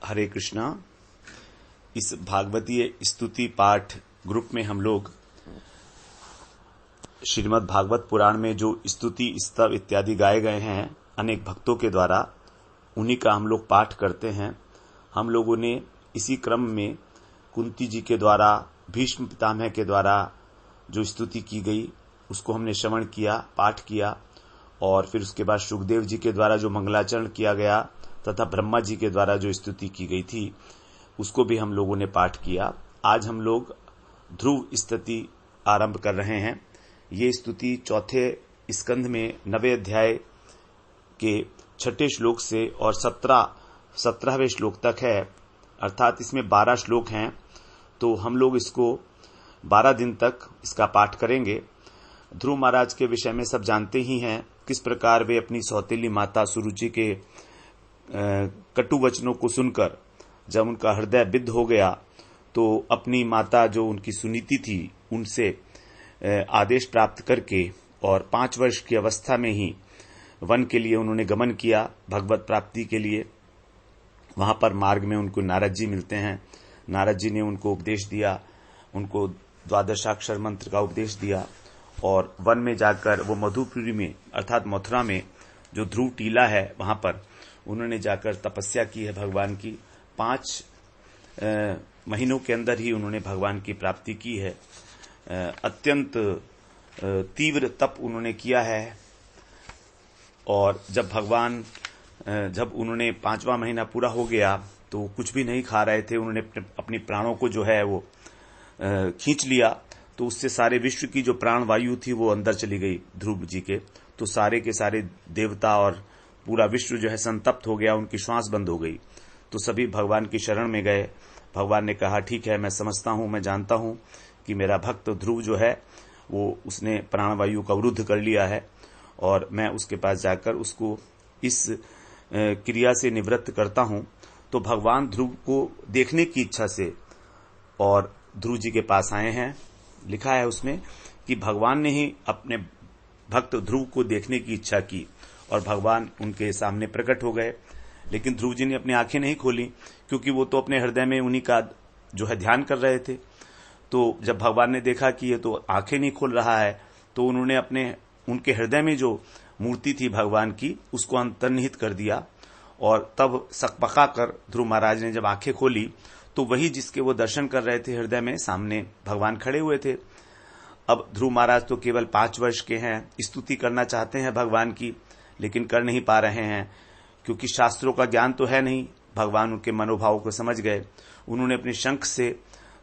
हरे कृष्णा। इस भागवतीय स्तुति पाठ ग्रुप में हम लोग श्रीमद् भागवत पुराण में जो स्तुति स्तव इत्यादि गाए गए हैं अनेक भक्तों के द्वारा, उन्हीं का हम लोग पाठ करते हैं। हम लोगों ने इसी क्रम में कुंती जी के द्वारा, भीष्म पितामह के द्वारा जो स्तुति की गई उसको हमने श्रवण किया, पाठ किया, और फिर उसके बाद शुकदेव जी के द्वारा जो मंगलाचरण किया गया तथा ब्रह्मा जी के द्वारा जो स्तुति की गई थी उसको भी हम लोगों ने पाठ किया। आज हम लोग ध्रुव स्तुति आरंभ कर रहे हैं। ये स्तुति चौथे स्कंध में 9वें अध्याय के 6ठे श्लोक से और 17वें श्लोक तक है, अर्थात इसमें 12 श्लोक हैं। तो हम लोग इसको 12 दिन तक इसका पाठ करेंगे। ध्रुव महाराज के विषय में सब जानते ही हैं, किस प्रकार वे अपनी सौतेली माता सुरुचि के कटु वचनों को सुनकर जब उनका हृदय बिद्ध हो गया तो अपनी माता जो उनकी सुनीति थी उनसे आदेश प्राप्त करके और 5 वर्ष की अवस्था में ही वन के लिए उन्होंने गमन किया भगवत प्राप्ति के लिए। वहां पर मार्ग में उनको नारद जी मिलते हैं। नारद जी ने उनको उपदेश दिया, उनको 12 मंत्र का उपदेश दिया, और वन में जाकर वो मधुपुरी में अर्थात मथुरा में जो ध्रुव टीला है वहां पर उन्होंने जाकर तपस्या की है भगवान की। 5 महीनों के अंदर ही उन्होंने भगवान की प्राप्ति की है। अत्यंत तीव्र तप उन्होंने किया है। और जब उन्होंने 5वां महीना पूरा हो गया तो कुछ भी नहीं खा रहे थे। उन्होंने अपनी प्राणों को जो है वो खींच लिया, तो उससे सारे विश्व की जो प्राण वायु थी वो अंदर चली गई ध्रुव जी के। तो सारे के सारे देवता और पूरा विश्व जो है संतप्त हो गया, उनकी श्वास बंद हो गई। तो सभी भगवान की शरण में गए। भगवान ने कहा, ठीक है, मैं समझता हूं, मैं जानता हूं कि मेरा भक्त ध्रुव जो है वो उसने प्राणवायु का अवरुद्ध कर लिया है, और मैं उसके पास जाकर उसको इस क्रिया से निवृत्त करता हूं। तो भगवान ध्रुव को देखने की इच्छा से और ध्रुव जी के पास आए हैं। लिखा है उसमें कि भगवान ने ही अपने भक्त ध्रुव को देखने की इच्छा की और भगवान उनके सामने प्रकट हो गए। लेकिन ध्रुव जी ने अपनी आंखें नहीं खोली, क्योंकि वो तो अपने हृदय में उन्हीं का जो है ध्यान कर रहे थे। तो जब भगवान ने देखा कि ये तो आंखें नहीं खोल रहा है, तो उन्होंने उनके हृदय में जो मूर्ति थी भगवान की उसको अंतर्निहित कर दिया। और तब सकपका कर ध्रुव महाराज ने जब आंखें खोली तो वही जिसके वो दर्शन कर रहे थे हृदय में, सामने भगवान खड़े हुए थे। अब ध्रुव महाराज तो केवल 5 वर्ष के हैं, स्तुति करना चाहते हैं भगवान की, लेकिन कर नहीं पा रहे हैं, क्योंकि शास्त्रों का ज्ञान तो है नहीं। भगवान उनके मनोभाव को समझ गए। उन्होंने अपने शंख से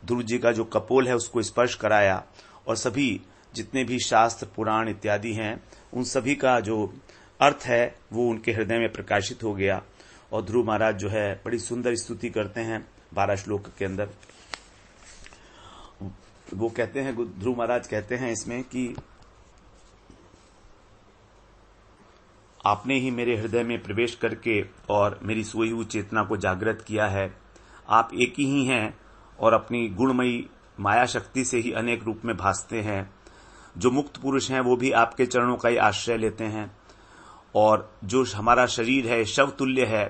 ध्रुव जी का जो कपोल है उसको स्पर्श कराया, और सभी जितने भी शास्त्र पुराण इत्यादि हैं उन सभी का जो अर्थ है वो उनके हृदय में प्रकाशित हो गया। और ध्रुव महाराज जो है बड़ी सुंदर स्तुति करते हैं 12 श्लोक के अंदर। वो कहते हैं, ध्रुव महाराज कहते हैं इसमें कि आपने ही मेरे हृदय में प्रवेश करके और मेरी सोई हुई चेतना को जागृत किया है। आप एक ही हैं और अपनी गुणमयी माया शक्ति से ही अनेक रूप में भासते हैं। जो मुक्त पुरुष हैं वो भी आपके चरणों का ही आश्रय लेते हैं। और जो हमारा शरीर है शव तुल्य है,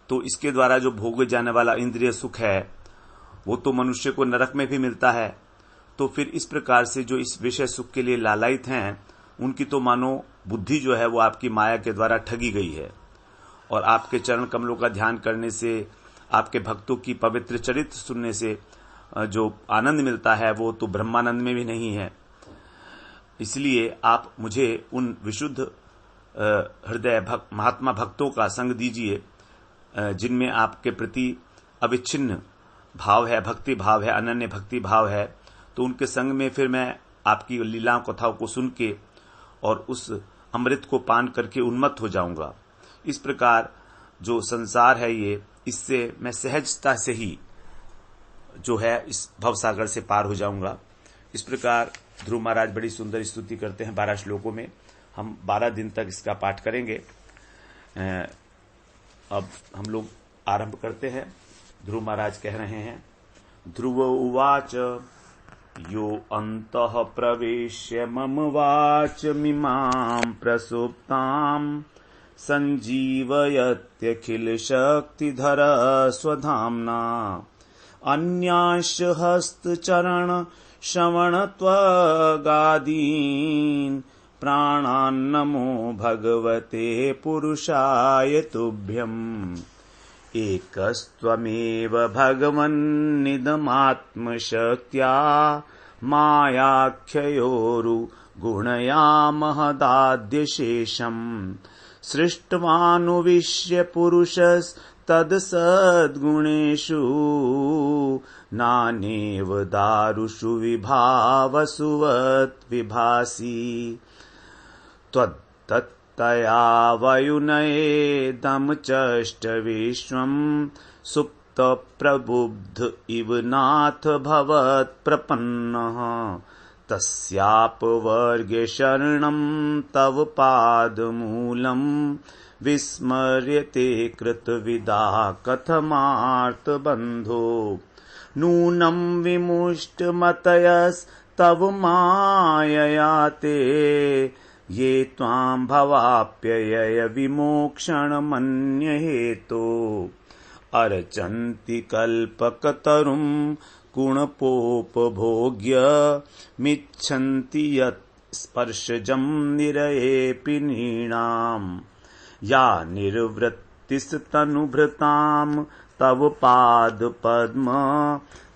तो इसके द्वारा जो भोगे जाने वाला इंद्रिय सुख है वो तो मनुष्य को नरक में भी मिलता है। तो फिर इस प्रकार से जो इस विषय सुख के लिए लालायित हैं उनकी तो मानो बुद्धि जो है वो आपकी माया के द्वारा ठगी गई है। और आपके चरण कमलों का ध्यान करने से, आपके भक्तों की पवित्र चरित्र सुनने से जो आनंद मिलता है वो तो ब्रह्मानंद में भी नहीं है। इसलिए आप मुझे उन विशुद्ध हृदय महात्मा भक्तों का संग दीजिए जिनमें आपके प्रति अविच्छिन्न भाव है, भक्ति भाव है, अनन्य भक्ति भाव है। तो उनके संग में फिर मैं आपकी लीलाओं कथाओं को सुन के और उस अमृत को पान करके उन्मत्त हो जाऊंगा। इस प्रकार जो संसार है ये, इससे मैं सहजता से ही जो है इस भवसागर से पार हो जाऊंगा। इस प्रकार ध्रुव महाराज बड़ी सुंदर स्तुति करते हैं 12 श्लोकों में। हम 12 दिन तक इसका पाठ करेंगे। अब हम लोग आरंभ करते हैं। ध्रुव महाराज कह रहे हैं, ध्रुव उवाच यो अंतः प्रवेश्य मम वाच मिमां प्रसुप्तां सञ्जीवयत्यखिलशक्तिधर स्वधाम्ना अन्याश्च हस्तचरण श्रवणत्वगादीन् प्राणान्नमो भगवते पुरुषाय तुभ्यम् एकस्त्वमेव भगवन्निदमात्मशक्त्या मायाख्ययोरुगुणया महदाद्यशेषम् सृष्टवानुविश्य पुरुषस्तद्सद्गुणेषु नानेव दारुषु विभावसुवत् विभासि त्वत्तया वयुनयेदमुचष्ट विश्वम् सुप्तप्रबुद्ध इव नाथ भवत्प्रपन्नः तस्यापवर्गे शरणं तव पादमूलम् विस्मर्यते कृतविदा कथमार्तबन्धो नूनं विमुष्टमतयस्तव मायया ते ये त्वां भवाप्यय विमोक्षणमन्यहेतो अर्चन्ति कल्पकतरुं गुणपोपभोग्य मिच्छन्ति यत् स्पर्शजं निरयेऽपि नृणाम् या निर्वृत्तिस्तनुभृतां तव पादपद्म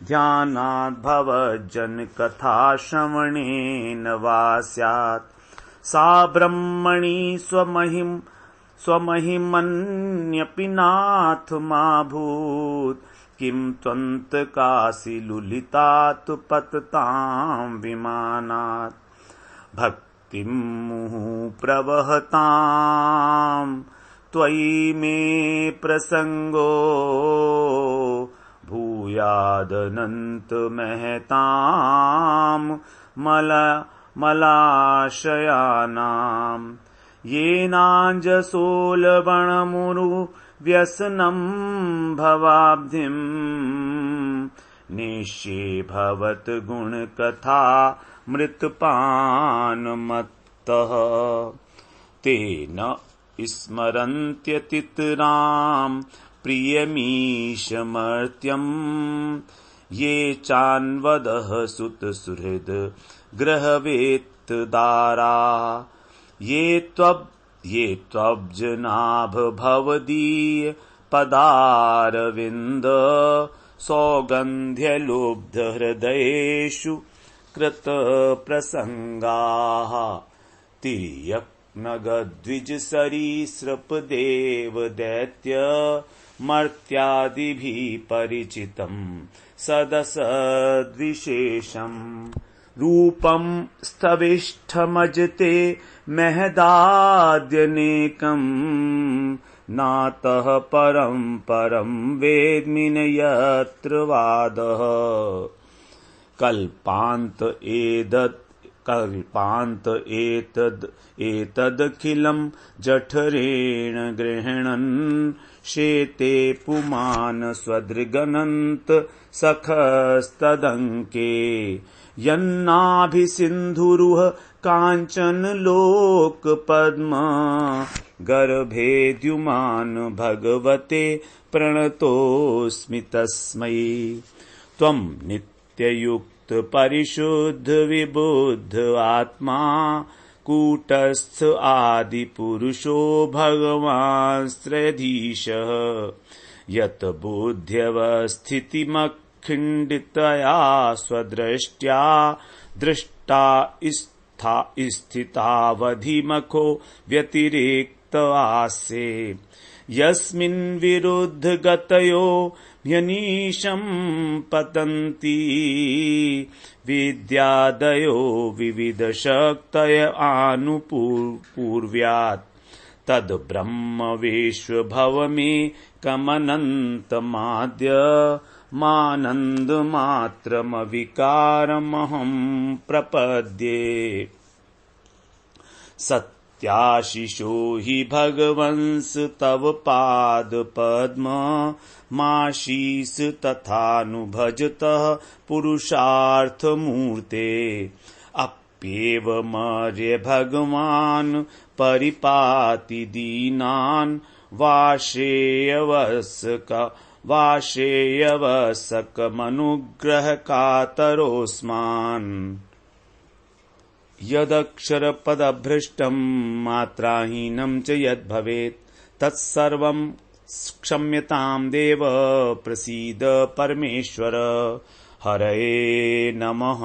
ध्यानाद् भवज्जनकथा श्रवणेन वा स्यात् सा ब्रह्मणि स्वमहिमन्यपि नाथ मा भूत् किं त्वन्तकासि लुलितात् पततां विमानात् भक्तिं मुहुः प्रवहतां त्वयि मे प्रसंगो भूयादनन्तमहतां मलाशयानां येनाञ्जसोलवणमुरु व्यसनं भवाब्धिं निश्ये भवत गुणकथा मृतपानमत्तः तेन स्मरन्त्यतितरां प्रियमीशमर्त्यम् ये चान्वदः सुतसुहृद ग्रहवेत्तदारा ये त्वब्जनाभ भवदीय पदारविन्द सौगन्ध्यलुब्ध हृदयेषु कृतप्रसङ्गाः तिर्यक्नगद्विजसरीसृपदेवदैत्य मर्त्यादिभिः परिचितम् सदसद्विशेषम् रूपं स्तविष्ठमजते महदाद्यनेकम् नातः परं वेद्मि न यत्र वादः कल्पान्त एतदखिलं जठरेण गृह्णन् शेते पुमान् स्वदृगनन्त सखस्तदङ्के यन्नाभिसिन्धुरुह काञ्चन लोकपद्म गर्भेद्युमान् भगवते प्रणतोऽस्मि तस्मै त्वं नित्ययुक्त परिशुद्ध विबुद्ध आत्मा कूटस्थ आदिपुरुषो भगवान्स्त्रधीशः यत् बुद्ध्यवस्थितिमखिण्डितया स्वदृष्ट्या दृष्टा स्थितावधिमखो व्यतिरिक्त आसे यस्मिन् विरुद्ध गतयो ह्यनीशं पतन्ति विद्यादयो विविधशक्तय आनुपूर्व्यात् तद् ब्रह्म विश्वभवमेकमनन्तमाद्य मानन्दमात्रमविकारमहं प्रपद्ये सत्याशिषो हि भगवंस तव पादपद्म माशीस तथानुभजतः पुरुषार्थमूर्ते प्येवमर्य भगवान् परिपाति दीनान् वाशेयवसकमनुग्रहकातरोऽस्मान् यदक्षरपदभ्रष्टं मात्राहीनं च यद्भवेत् तत्सर्वं क्षम्यतां देव प्रसीद परमेश्वर। हरये नमः।